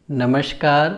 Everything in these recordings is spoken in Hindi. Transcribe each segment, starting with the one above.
नमस्कार।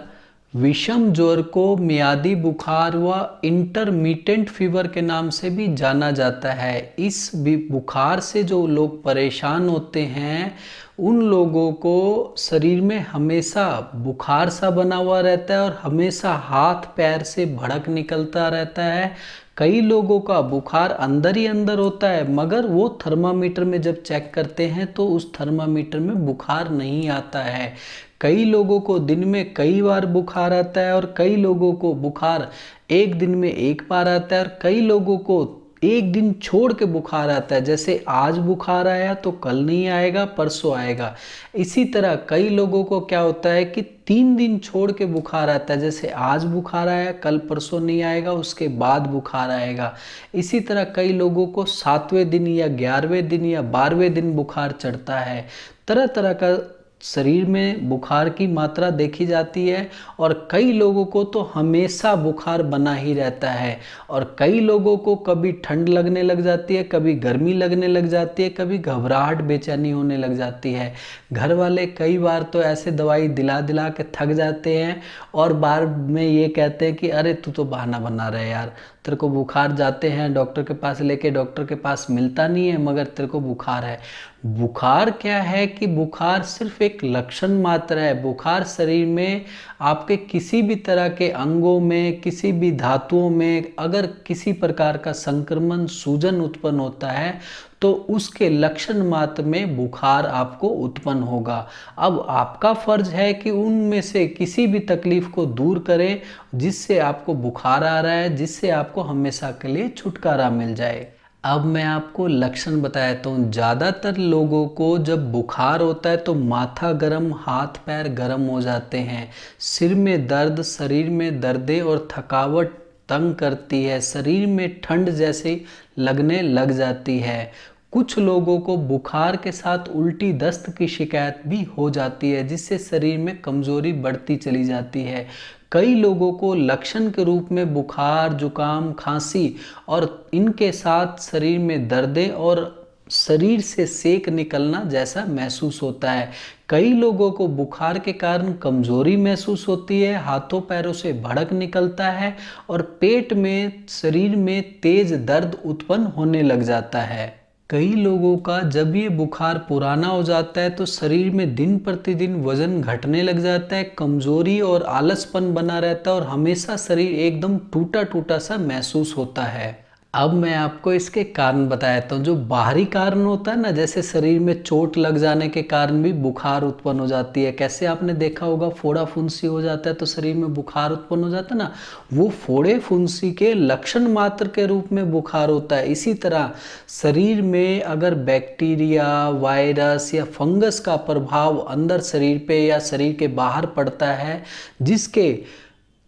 विषम ज्वर को मियादी बुखार व इंटरमिटेंट फीवर के नाम से भी जाना जाता है। इस बुखार से जो लोग परेशान होते हैं उन लोगों को शरीर में हमेशा बुखार सा बना हुआ रहता है और हमेशा हाथ पैर से भड़क निकलता रहता है। कई लोगों का बुखार अंदर ही अंदर होता है, मगर वो थर्मामीटर में जब चेक करते हैं तो उस थर्मामीटर में बुखार नहीं आता है। कई लोगों को दिन में कई बार बुखार आता है और कई लोगों को बुखार एक दिन में एक बार आता है और कई लोगों को एक दिन छोड़ के बुखार आता है। जैसे आज बुखार आया तो कल नहीं आएगा, परसों आएगा। इसी तरह कई लोगों को क्या होता है कि 3 दिन छोड़ के बुखार आता है। जैसे आज बुखार आया, कल परसों नहीं आएगा, उसके बाद बुखार आएगा। इसी तरह कई लोगों को 7वें दिन या 11वें दिन या 12वें दिन बुखार चढ़ता है। तरह तरह का शरीर में बुखार की मात्रा देखी जाती है और कई लोगों को तो हमेशा बुखार बना ही रहता है। और कई लोगों को कभी ठंड लगने लग जाती है, कभी गर्मी लगने लग जाती है, कभी घबराहट बेचैनी होने लग जाती है। घर वाले कई बार तो ऐसे दवाई दिला दिला के थक जाते हैं और बाद में ये कहते हैं कि अरे तू तो बहाना बना रहा है यार, तेरे को बुखार, जाते हैं डॉक्टर के पास लेके, डॉक्टर के पास मिलता नहीं है मगर तेरे को बुखार है। बुखार क्या है कि बुखार सिर्फ एक लक्षण मात्र है। बुखार शरीर में आपके किसी भी तरह के अंगों में, किसी भी धातुओं में अगर किसी प्रकार का संक्रमण, सूजन उत्पन्न होता है तो उसके लक्षण मात्र में बुखार आपको उत्पन्न होगा। अब आपका फर्ज है कि उनमें से किसी भी तकलीफ को दूर करें जिससे आपको बुखार आ रहा है, जिससे आपको हमेशा के लिए छुटकारा मिल जाए। अब मैं आपको लक्षण बताता हूँ। ज़्यादातर लोगों को जब बुखार होता है तो माथा गर्म, हाथ पैर गर्म हो जाते हैं, सिर में दर्द, शरीर में दर्दें और थकावट तंग करती है, शरीर में ठंड जैसी लगने लग जाती है। कुछ लोगों को बुखार के साथ उल्टी दस्त की शिकायत भी हो जाती है जिससे शरीर में कमजोरी बढ़ती चली जाती है। कई लोगों को लक्षण के रूप में बुखार, जुकाम, खांसी और इनके साथ शरीर में दर्दें और शरीर से सेक निकलना जैसा महसूस होता है। कई लोगों को बुखार के कारण कमजोरी महसूस होती है, हाथों पैरों से भड़क निकलता है और पेट में, शरीर में तेज दर्द उत्पन्न होने लग जाता है। कई लोगों का जब ये बुखार पुराना हो जाता है तो शरीर में दिन प्रतिदिन वजन घटने लग जाता है, कमजोरी और आलसपन बना रहता है और हमेशा शरीर एकदम टूटा टूटा सा महसूस होता है। अब मैं आपको इसके कारण बताता हूँ। जो बाहरी कारण होता है ना, जैसे शरीर में चोट लग जाने के कारण भी बुखार उत्पन्न हो जाती है। कैसे आपने देखा होगा, फोड़ा फुंसी हो जाता है तो शरीर में बुखार उत्पन्न हो जाता है ना, वो फोड़े फुंसी के लक्षण मात्र के रूप में बुखार होता है। इसी तरह शरीर में अगर बैक्टीरिया, वायरस या फंगस का प्रभाव अंदर शरीर पे या शरीर के बाहर पड़ता है जिसके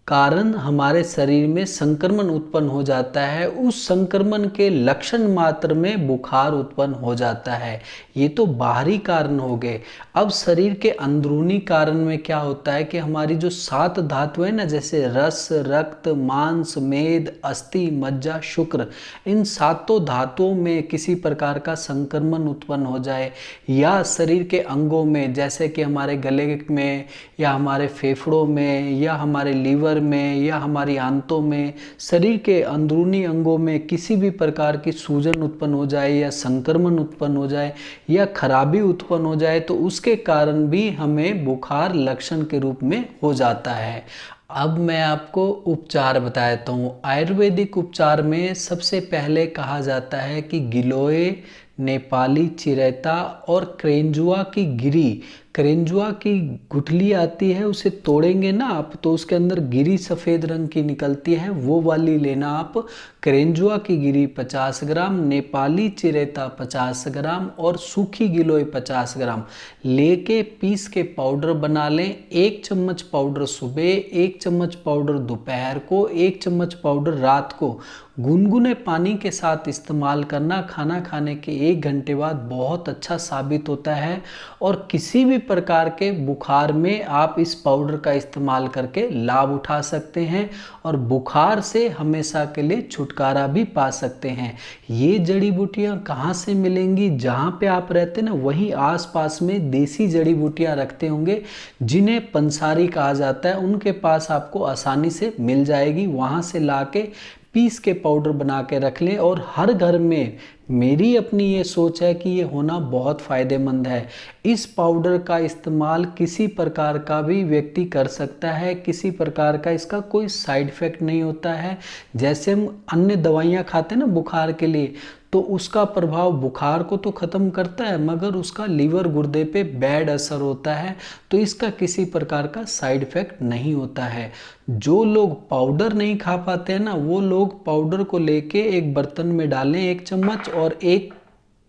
कारण हमारे शरीर में संक्रमण उत्पन्न हो जाता है, उस संक्रमण के लक्षण मात्र में बुखार उत्पन्न हो जाता है। ये तो बाहरी कारण हो गए। अब शरीर के अंदरूनी कारण में क्या होता है कि हमारी जो 7 धातु है ना, जैसे रस, रक्त, मांस, मेद, अस्थि, मज्जा, शुक्र, इन 7 धातुओं में किसी प्रकार का संक्रमण उत्पन्न हो जाए या शरीर के अंगों में, जैसे कि हमारे गले में या हमारे फेफड़ों में या हमारे लीवर में या हमारी आंतों में, शरीर के अंदरूनी अंगों में किसी भी प्रकार की सूजन उत्पन्न हो जाए या संक्रमण उत्पन्न हो जाए या खराबी उत्पन्न हो जाए तो उसके कारण भी हमें बुखार लक्षण के रूप में हो जाता है। अब मैं आपको उपचार बताता हूँ। आयुर्वेदिक उपचार में सबसे पहले कहा जाता है कि गिलोय, नेपाली चिरैता और क्रेंजुआ की गिरी, क्रेंजुआ की गुठली आती है, उसे तोड़ेंगे ना आप तो उसके अंदर गिरी सफ़ेद रंग की निकलती है, वो वाली लेना आप। क्रेंजुआ की गिरी 50 ग्राम, नेपाली चिरैता 50 ग्राम और सूखी गिलोय 50 ग्राम लेके पीस के पाउडर बना लें। 1 चम्मच पाउडर सुबह, 1 चम्मच पाउडर दोपहर को, 1 चम्मच पाउडर रात को गुनगुने पानी के साथ इस्तेमाल करना खाना खाने के 1 घंटे बाद बहुत अच्छा साबित होता है और किसी भी प्रकार के बुखार में आप इस पाउडर का इस्तेमाल करके लाभ उठा सकते हैं और बुखार से हमेशा के लिए छुटकारा भी पा सकते हैं। ये जड़ी बूटियां कहाँ से मिलेंगी? जहाँ पे आप रहते हैं ना, वहीं आसपास में देसी जड़ी बूटियां रखते होंगे जिन्हें पंसारी कहा जाता है, उनके पास आपको आसानी से मिल जाएगी। वहाँ से लाके पीस के पाउडर बना के रख लें और हर घर में, मेरी अपनी ये सोच है कि ये होना बहुत फ़ायदेमंद है। इस पाउडर का इस्तेमाल किसी प्रकार का भी व्यक्ति कर सकता है, किसी प्रकार का इसका कोई साइड इफ़ेक्ट नहीं होता है। जैसे हम अन्य दवाइयाँ खाते हैं ना बुखार के लिए, तो उसका प्रभाव बुखार को तो ख़त्म करता है मगर उसका लीवर गुर्दे पे बैड असर होता है, तो इसका किसी प्रकार का साइड इफ़ेक्ट नहीं होता है। जो लोग पाउडर नहीं खा पाते हैं ना, वो लोग पाउडर को लेके एक बर्तन में डालें 1 चम्मच और 1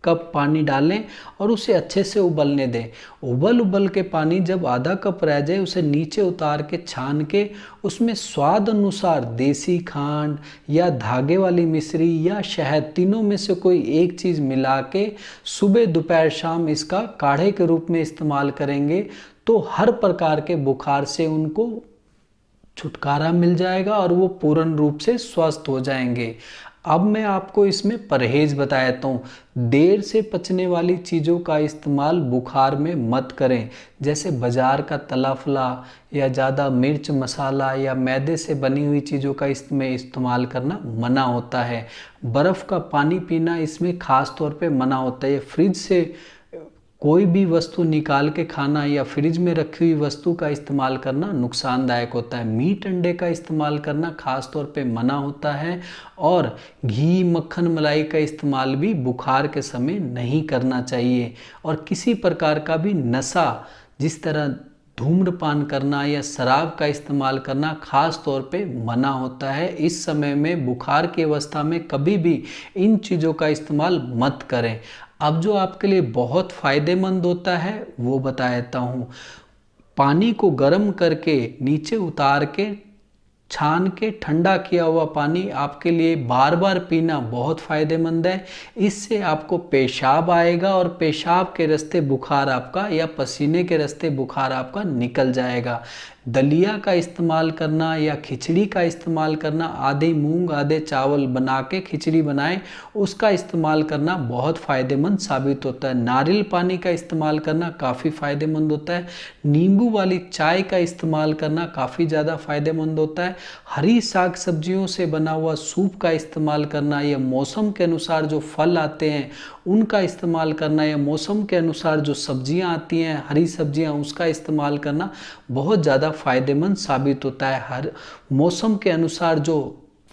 कप पानी डालें और उसे अच्छे से उबलने दें। उबल के पानी जब आधा कप रह जाए उसे नीचे उतार के छान के उसमें स्वाद अनुसार देसी खांड या धागे वाली मिश्री या शहद, तीनों में से कोई एक चीज़ मिला के सुबह दोपहर शाम इसका काढ़े के रूप में इस्तेमाल करेंगे तो हर प्रकार के बुखार से उनको छुटकारा मिल जाएगा और वो पूर्ण रूप से स्वस्थ हो जाएंगे। अब मैं आपको इसमें परहेज बताता हूँ। देर से पचने वाली चीज़ों का इस्तेमाल बुखार में मत करें, जैसे बाज़ार का तला फला या ज़्यादा मिर्च मसाला या मैदे से बनी हुई चीज़ों का इसमें इस्तेमाल करना मना होता है। बर्फ़ का पानी पीना इसमें ख़ास तौर पे मना होता है। फ्रिज से कोई भी वस्तु निकाल के खाना या फ्रिज में रखी हुई वस्तु का इस्तेमाल करना नुकसानदायक होता है। मीट अंडे का इस्तेमाल करना खास तौर पे मना होता है और घी मक्खन मलाई का इस्तेमाल भी बुखार के समय नहीं करना चाहिए। और किसी प्रकार का भी नशा, जिस तरह धूम्रपान करना या शराब का इस्तेमाल करना खास तौर पे मना होता है। इस समय में बुखार की अवस्था में कभी भी इन चीज़ों का इस्तेमाल मत करें। अब जो आपके लिए बहुत फ़ायदेमंद होता है वो बता देता हूँ। पानी को गर्म करके नीचे उतार के छान के ठंडा किया हुआ पानी आपके लिए बार बार पीना बहुत फ़ायदेमंद है। इससे आपको पेशाब आएगा और पेशाब के रास्ते बुखार आपका या पसीने के रास्ते बुखार आपका निकल जाएगा। दलिया का इस्तेमाल करना या खिचड़ी का इस्तेमाल करना, आधे मूंग आधे चावल बना के खिचड़ी बनाएं, उसका इस्तेमाल करना बहुत फ़ायदेमंद साबित होता है। नारियल पानी का इस्तेमाल करना काफ़ी फ़ायदेमंद होता है। नींबू वाली चाय का इस्तेमाल करना काफ़ी ज़्यादा फ़ायदेमंद होता है। हरी साग सब्जियों से बना हुआ सूप का इस्तेमाल करना या मौसम के अनुसार जो फल आते हैं उनका इस्तेमाल करना या मौसम के अनुसार जो सब्जियां आती हैं हरी सब्जियां, उसका इस्तेमाल करना बहुत ज़्यादा फ़ायदेमंद साबित होता है। हर मौसम के अनुसार जो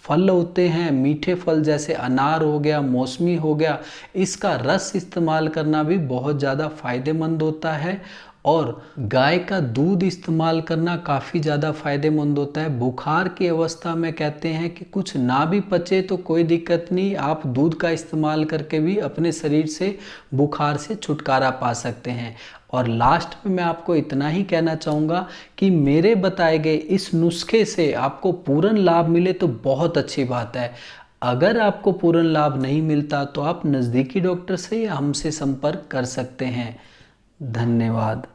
फल होते हैं, मीठे फल जैसे अनार हो गया, मौसमी हो गया, इसका रस इस्तेमाल करना भी बहुत ज़्यादा फ़ायदेमंद होता है। और गाय का दूध इस्तेमाल करना काफ़ी ज़्यादा फ़ायदेमंद होता है। बुखार की अवस्था में कहते हैं कि कुछ ना भी पचे तो कोई दिक्कत नहीं, आप दूध का इस्तेमाल करके भी अपने शरीर से बुखार से छुटकारा पा सकते हैं। और लास्ट में मैं आपको इतना ही कहना चाहूँगा कि मेरे बताए गए इस नुस्खे से आपको पूर्ण लाभ मिले तो बहुत अच्छी बात है। अगर आपको पूर्ण लाभ नहीं मिलता तो आप नज़दीकी डॉक्टर से या हमसे संपर्क कर सकते हैं। धन्यवाद।